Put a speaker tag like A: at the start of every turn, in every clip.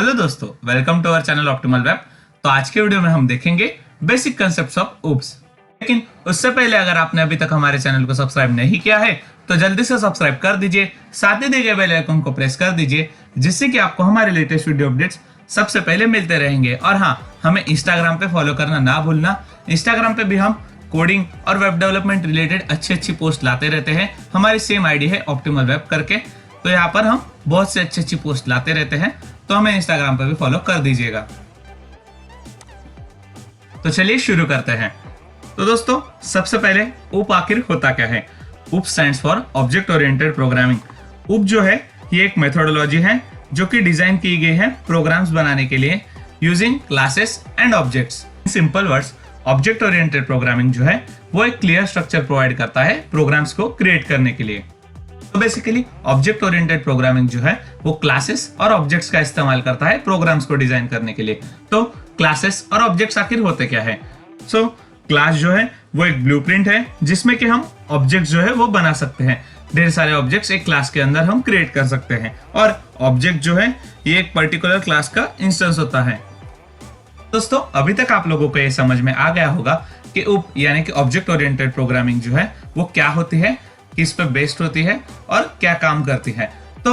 A: Hello दोस्तों, welcome to our channel Optimal Web. तो आज के वीडियो में हम देखेंगे बेसिक कंसेप्ट्स ऑफ ऊप्स। लेकिन उससे पहले अगर आपने अभी तक हमारे चैनल को सब्सक्राइब नहीं किया है तो जल्दी से सब्सक्राइब कर दीजिए, साथ ही दिए गए बेल आइकन को प्रेस कर दीजिए, जिससे कि आपको हमारे लेटेस्ट वीडियो अपडेट्स सबसे पहले मिलते रहेंगे। और हाँ, हमें इंस्टाग्राम पे फॉलो करना ना भूलना। इंस्टाग्राम पे भी हम कोडिंग और वेब डेवलपमेंट रिलेटेड अच्छी पोस्ट लाते रहते हैं। हमारी सेम आईडी है ऑप्टिमल वेब करके, तो यहाँ पर हम बहुत से अच्छी पोस्ट लाते रहते हैं, तो हमें इंस्टाग्राम पर भी फॉलो कर दीजिएगा। तो चलिए शुरू करते हैं। तो दोस्तों, सबसे पहले ऊप आखिर होता क्या है? ऊप stands for object oriented programming. ऊप जो है ये एक मेथोडोलॉजी है जो कि डिजाइन की गई है प्रोग्राम्स बनाने के लिए using classes and objects. Simple words, object oriented programming जो है वो एक क्लियर स्ट्रक्चर प्रोवाइड करता है प्रोग्राम्स को क्रिएट करने के लिए। तो बेसिकली ऑब्जेक्ट ओरिएंटेड प्रोग्रामिंग जो है वो क्लासेस और ऑब्जेक्ट्स का इस्तेमाल करता है प्रोग्राम्स को डिजाइन करने के लिए। तो क्लासेस और ऑब्जेक्ट्स आखिर होते क्या है? क्लास जो है वो एक ब्लूप्रिंट है जिसमें कि हम ऑब्जेक्ट्स जो है वो बना सकते हैं। ढेर सारे ऑब्जेक्ट्स एक क्लास के अंदर हम क्रिएट कर सकते हैं, और ऑब्जेक्ट जो है ये एक पर्टिकुलर क्लास का इंस्टेंस होता है। दोस्तों, अभी तक आप लोगों को ये समझ में आ गया होगा कि ऊप यानी कि ऑब्जेक्ट ओरिएंटेड प्रोग्रामिंग जो है वो क्या होती है, किस पे बेस्ड होती है और क्या काम करती है। तो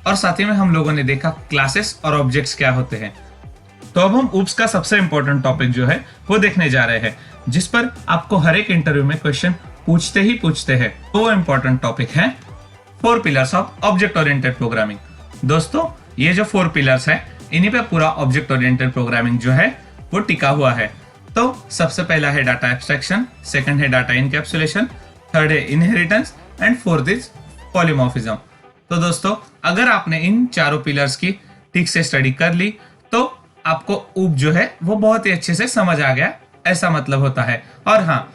A: और साथ ही में हम लोगों ने देखा क्लासेस और ऑब्जेक्ट्स क्या होते हैं। तो अब हम ऊप्स का सबसे इंपॉर्टेंट टॉपिक जो है वो देखने जा रहे हैं, जिस पर आपको हर एक इंटरव्यू में क्वेश्चन पूछते हैं। तो वो इंपॉर्टेंट टॉपिक है 4 pillars of object oriented programming. दोस्तों, ये जो 4 पिलर्स है इन्हीं पे पूरा ऑब्जेक्ट ओरिएंटेड प्रोग्रामिंग जो है वो टिका हुआ है। तो सबसे पहला है डाटा एब्स्ट्रैक्शन, सेकंड है डाटा इनकैप्सुलेशन, थर्ड है inheritance and fourth is polymorphism. तो दोस्तों, अगर आपने इन चारों पिलर्स की ठीक से स्टडी कर ली तो आपको ऊप जो है वो बहुत ही अच्छे से समझ आ गया, ऐसा मतलब होता है। और हाँ,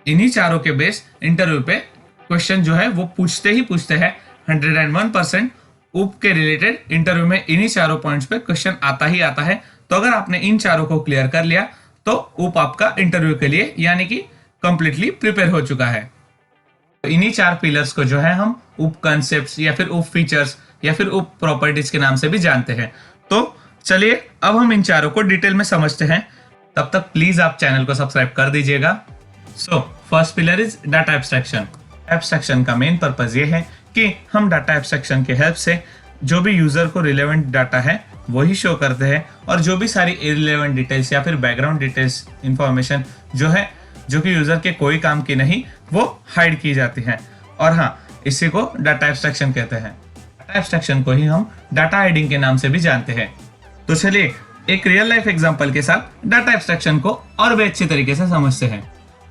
A: इन्हीं चारों के बेस इंटरव्यू पे क्वेश्चन जो है वो पूछते हैं। 101% ऊप के रिलेटेड इंटरव्यू में इन्हीं चारों पॉइंट्स पे क्वेश्चन आता ही आता है। तो अगर आपने इन चारों को क्लियर कर लिया तो ऊप आपका इंटरव्यू के लिए यानी कि कंप्लीटली प्रिपेयर हो चुका है। इन्हीं 4 पिलर्स को जो है हम ऊप कॉन्सेप्ट्स या फिर ऊप फीचर्स या फिर ऊप प्रॉपर्टीज के नाम से भी जानते हैं। तो चलिए अब हम इन चारों को डिटेल में समझते हैं। तब तक प्लीज आप चैनल को सब्सक्राइब कर दीजिएगा। First pillar is data abstraction. Abstraction का मेन पर्पज ये है कि हम डाटा एब्स्ट्रैक्शन के हेल्प से जो भी यूजर को रिलेवेंट डाटा है वही शो करते हैं, और जो भी सारी इररिलेवेंट डिटेल्स या फिर बैकग्राउंड डिटेल्स इंफॉर्मेशन जो है जो कि यूजर के कोई काम की नहीं वो हाइड की जाती है। और हाँ, इसी को डाटा एब्स्ट्रैक्शन कहते हैं। डाटा एब्स्ट्रैक्शन को ही हम डाटा हाइडिंग के नाम से भी जानते हैं। तो चलिए एक रियल लाइफ एग्जांपल के साथ डाटा एब्स्ट्रैक्शन को और भी अच्छी तरीके से समझते हैं।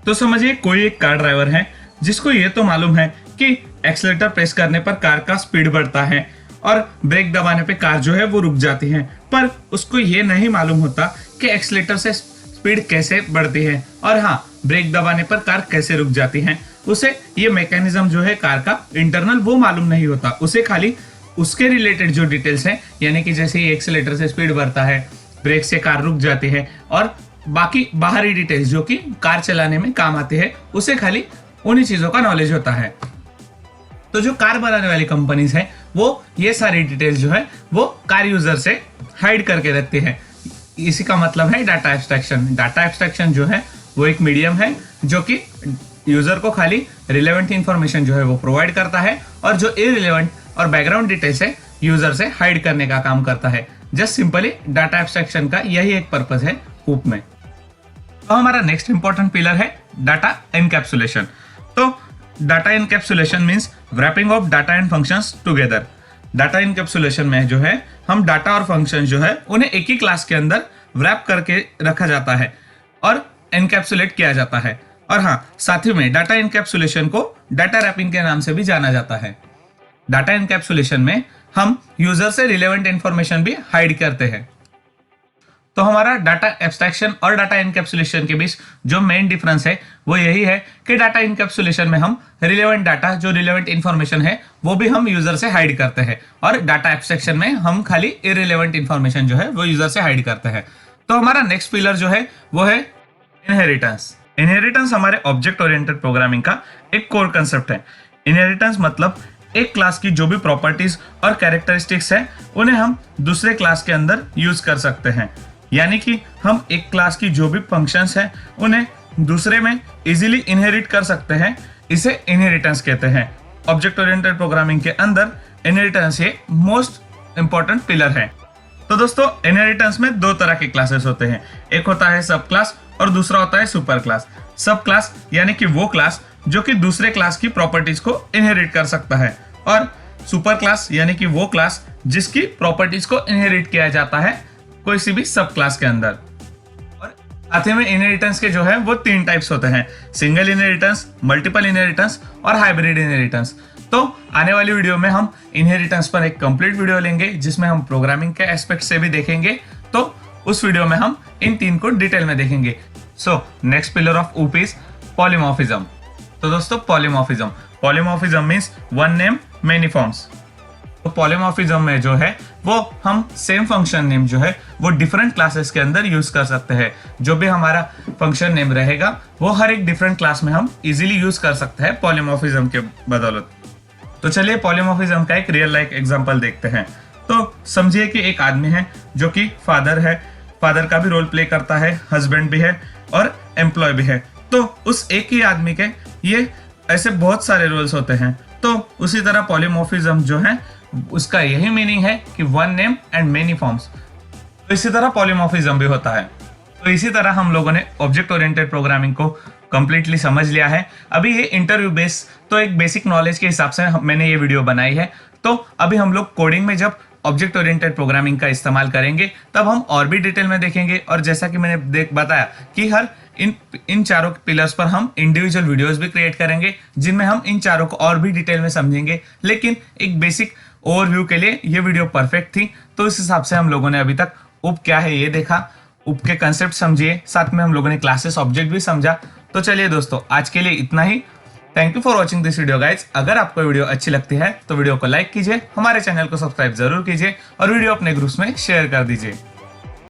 A: तो समझिए कोई एक कार ड्राइवर है जिसको ये तो मालूम है कि एक्सीलरेटर प्रेस करने पर कार का स्पीड बढ़ता है और ब्रेक दबाने पे कार जो है वो रुक जाती है, पर उसको ये नहीं मालूम होता कि एक्सीलरेटर से स्पीड कैसे बढ़ती है और हाँ, ब्रेक दबाने पर कार कैसे रुक जाती है। उसे ये मैकेनिज्म जो है कार का इंटरनल वो मालूम नहीं होता। उसे खाली उसके रिलेटेड जो डिटेल्स हैं, यानी कि जैसे ही एक्सीलरेटर से स्पीड बढ़ता है, ब्रेक से कार रुक जाती है और बाकी बाहरी डिटेल्स जो कि कार चलाने में काम आती है, उसे खाली उन्हीं चीजों का नॉलेज होता है। तो जो कार बनाने वाली कंपनीज हैं वो ये सारी डिटेल्स जो है वो कार यूजर से हाइड करके रखती है। इसी का मतलब है डाटा एब्स्ट्रैक्शन। डाटा एब्स्ट्रैक्शन जो है वो एक मीडियम है जो कि यूजर को खाली रिलेवेंट इंफॉर्मेशन जो है वो प्रोवाइड करता है, और जो इररिलेवेंट और बैकग्राउंड डिटेल्स है यूजर से हाइड करने का काम करता है। जस्ट सिंपली डाटा एब्स्ट्रैक्शन का यही एक पर्पज है ऊप में। तो हमारा नेक्स्ट इंपॉर्टेंट पिलर है डाटा एनकैप्सुलेशन। तो data encapsulation means wrapping of data and functions together. Data encapsulation में जो है हम डाटा और फंक्शन जो है उन्हें एक ही क्लास के अंदर wrap करके रखा जाता है और एनकैप्सुलेट किया जाता है। और हाँ, साथ ही में डाटा एनकैप्सुलेशन को डाटा रैपिंग के नाम से भी जाना जाता है। डाटा एनकैप्सुलेशन में हम यूजर से रिलेवेंट इंफॉर्मेशन भी हाइड करते हैं। तो हमारा डाटा एब्स्ट्रैक्शन और डाटा इनकैप्सुलेशन के बीच जो मेन डिफरेंस है वो यही है कि डाटा इनकैप्सुलेशन में हम रिलेवेंट डाटा, जो रिलेवेंट इंफॉर्मेशन है वो भी हम यूजर से हाइड करते हैं, और डाटा एब्स्ट्रैक्शन में हम खाली इररिलेवेंट इंफॉर्मेशन जो है वो यूजर से हाइड करते हैं। तो हमारा नेक्स्ट पिलर जो है वो है इनहेरिटेंस। इनहेरिटेंस हमारे ऑब्जेक्ट ओरिएंटेड प्रोग्रामिंग का एक कोर कंसेप्ट है। इनहेरिटेंस मतलब एक क्लास की जो भी प्रॉपर्टीज और कैरेक्टरिस्टिक्स है उन्हें हम दूसरे क्लास के अंदर यूज कर सकते हैं। यानी कि हम एक क्लास की जो भी फंक्शंस है उन्हें दूसरे में इजीली इनहेरिट कर सकते हैं। इसे इनहेरिटेंस कहते हैं। ऑब्जेक्ट ओरिएंटेड प्रोग्रामिंग के अंदर इनहेरिटेंस ये मोस्ट इंपॉर्टेंट पिलर है। तो दोस्तों इनहेरिटेंस में दो तरह के क्लासेस होते हैं, एक होता है सब क्लास और दूसरा होता है सुपर क्लास। सब क्लास यानी कि वो क्लास जो कि दूसरे क्लास की प्रॉपर्टीज को इनहेरिट कर सकता है, और सुपर क्लास यानी कि वो क्लास जिसकी प्रॉपर्टीज को इनहेरिट किया जाता है कोई भी सब क्लास के अंदर। और साथ में इनहेरिटेंस के जो है वो 3 टाइप्स होते हैं, सिंगल इनहेरिटेंस, मल्टीपल इनहेरिटेंस और हाइब्रिड इनहेरिटेंस। तो आने वाली वीडियो में हम इनहेरिटेंस पर एक कंप्लीट वीडियो लेंगे जिसमें हम प्रोग्रामिंग के एस्पेक्ट से भी देखेंगे। तो उस वीडियो में हम इन 3 को डिटेल में देखेंगे। सो नेक्स्ट पिलर ऑफ ऊप इज पॉलीमॉर्फिज्म। तो दोस्तों polymorphism means one name many forms. तो पॉलीमॉर्फिज्म में जो है वो हम सेम फंक्शन नेम जो है वो डिफरेंट क्लासेस के अंदर यूज कर सकते हैं। जो भी हमारा फंक्शन नेम रहेगा वो हर एक डिफरेंट क्लास में हम इजीली यूज कर सकते हैं पॉलीमॉर्फिज्म के बदौलत। तो चलिए पॉलीमॉर्फिज्म का एक रियल लाइफ एग्जांपल देखते हैं। तो समझिए कि एक आदमी है जो कि फादर है, फादर का भी रोल प्ले करता है, हस्बैंड भी है और एम्प्लॉय भी है। तो उस एक ही आदमी के ये ऐसे बहुत सारे रोल्स होते हैं। तो उसी तरह पॉलीमॉर्फिज्म जो है उसका यही मीनिंग है कि one name and many forms. तो इसी तरह पॉलीमॉर्फिज्म भी होता है। तो इसी तरह हम लोगों ने ऑब्जेक्ट ओरिएंटेड प्रोग्रामिंग को कंप्लीटली समझ लिया है। अभी ये इंटरव्यू बेस तो एक बेसिक नॉलेज के हिसाब से मैंने ये वीडियो बनाई है। तो अभी हम लोग कोडिंग में जब ऑब्जेक्ट ओरिएंटेड प्रोग्रामिंग का इस्तेमाल करेंगे तब हम और भी डिटेल में देखेंगे। और जैसा कि मैंने बताया कि हर इन चारों पिलर्स पर हम इंडिविजुअल वीडियोस भी क्रिएट करेंगे जिनमें हम इन चारों को और भी डिटेल में समझेंगे। लेकिन एक बेसिक ओवरव्यू के लिए ये वीडियो परफेक्ट थी। तो इस हिसाब से हम लोगों ने अभी तक उप क्या है ये देखा, उप के कंसेप्ट समझिए, साथ में हम लोगों ने क्लासेस ऑब्जेक्ट भी समझा। तो चलिए दोस्तों आज के लिए इतना ही। Thank you for watching this video guys. अगर आपको वीडियो अच्छी लगती है तो वीडियो को लाइक कीजिए, हमारे चैनल को सब्सक्राइब जरूर कीजिए और वीडियो अपने ग्रुप्स में शेयर कर दीजिए।